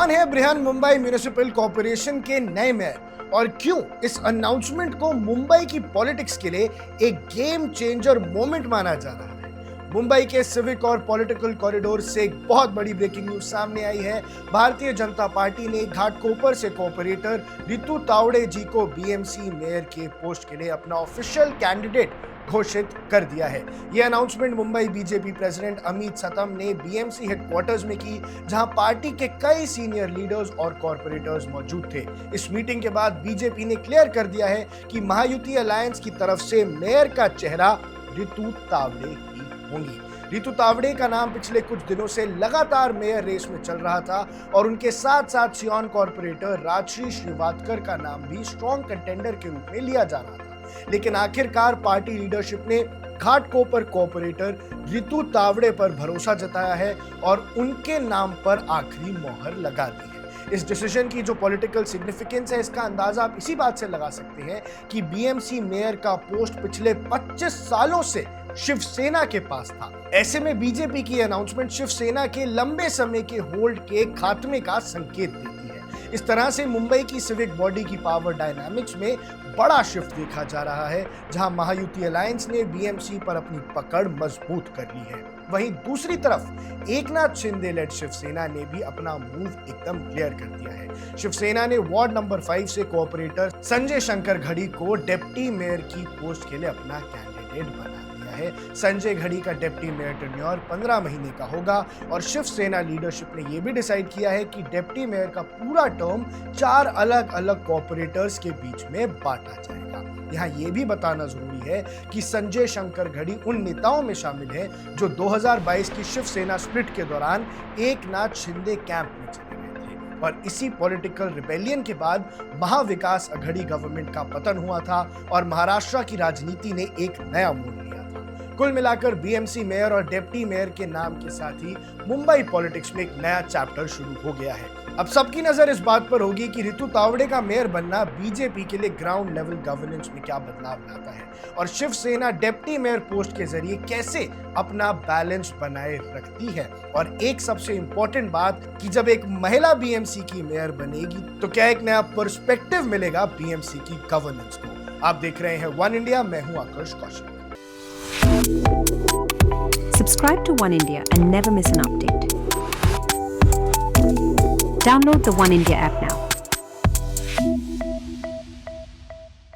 कौन है Brihan Mumbai municipal corporation के नए मेयर और क्यों इस अनाउंसमेंट को मुंबई की पॉलिटिक्स के लिए एक गेम चेंजर मोमेंट माना जा रहा है। मुंबई के सिविक और पॉलिटिकल कॉरिडोर से एक बहुत बड़ी ब्रेकिंग न्यूज सामने आई है। भारतीय जनता पार्टी ने घाटकोपर से कॉर्पोरेटर रितु तावड़े जी को बीएमसी मेयर के पोस्ट के लिए अपना ऑफिशियल कैंडिडेट घोषित कर दिया है। यह announcement Mumbai BJP president Amit Satam ने बीएमसी हेडक्वार्टर्स में की, जहां पार्टी के कई सीनियर लीडर्स और कॉर्पोरेटर्स मौजूद थे। इस मीटिंग के बाद बीजेपी ने क्लियर कर दिया है कि महायुति अलायंस की तरफ से मेयर का चेहरा रितु तावड़े ही होंगी। रितु तावड़े का नाम पिछले कुछ दिनों से लगातार मेयर रेस में चल रहा था और उनके साथ साथ सियोन कॉर्पोरेटर राजश्री श्रीवास्तकर का नाम भी स्ट्रॉन्ग कंटेंडर के रूप में लिया जा रहा था। लेकिन आखिरकार पार्टी लीडरशिप ने घाटकोपर कॉर्पोरेटर रितु तावड़े पर भरोसा जताया है और उनके नाम पर आखिरी मोहर लगा दी है। इस डिसीजन की जो पॉलिटिकल सिग्निफिकेंस है, इसका अंदाजा आप इसी बात से लगा सकते हैं कि बीएमसी मेयर का पोस्ट पिछले 25 सालों से शिवसेना के पास था। ऐसे में बीजेपी की अनाउंसमेंट शिवसेना के लंबे समय के होल्ड के खात्मे का संकेत देती है। इस तरह से मुंबई की सिविक बॉडी की पावर डायनामिक्स में बड़ा शिफ्ट देखा जा रहा है, जहां महायुति अलायंस ने बीएमसी पर अपनी पकड़ मजबूत कर ली है। वहीं दूसरी तरफ एकनाथ शिंदे लेड शिवसेना ने भी अपना मूव एकदम क्लियर कर दिया है। शिवसेना ने वार्ड नंबर 5 से कॉर्पोरेटर संजय शंकर घड़ी को डिप्टी मेयर की पोस्ट के लिए अपना कैंडिडेट बना दिया है। संजय घड़ी का डिप्टी मेयर टेन्योर 15 महीने का होगा और शिवसेना लीडरशिप ने यह भी डिसाइड किया है कि डिप्टी मेयर का पूरा टर्म 4 अलग अलग कॉर्पोरेटर्स के बीच में बांटा जाएगा। यहाँ यह भी बताना जरूरी है कि संजय शंकर घड़ी उन नेताओं में शामिल है जो 2022 की शिवसेना स्प्लिट के दौरान एकनाथ शिंदे कैंप में चले गए थे और इसी पॉलिटिकल रिबेलियन के बाद महाविकास अघड़ी गवर्नमेंट का पतन हुआ था और महाराष्ट्र की राजनीति ने एक नया मोड़ लिया था। कुल मिलाकर बीएमसी मेयर और डिप्टी मेयर के नाम के साथ ही मुंबई पॉलिटिक्स में एक नया चैप्टर शुरू हो गया है। अब सबकी नजर इस बात पर होगी कि रितु तावड़े का मेयर बनना बीजेपी के लिए ग्राउंड लेवल गवर्नेंस में क्या बदलाव लाता है और शिवसेना डिप्टी मेयर पोस्ट के जरिए कैसे अपना बैलेंस बनाए रखती है। और एक सबसे इंपॉर्टेंट बात कि जब एक महिला बीएमसी की मेयर बनेगी तो क्या एक नया पर्सपेक्टिव मिलेगा बीएमसी की गवर्नेंस को। आप देख रहे हैं वन इंडिया, मैं हूं आकर्ष Kaushik. Subscribe to One India and never miss an update. Download the One India app now.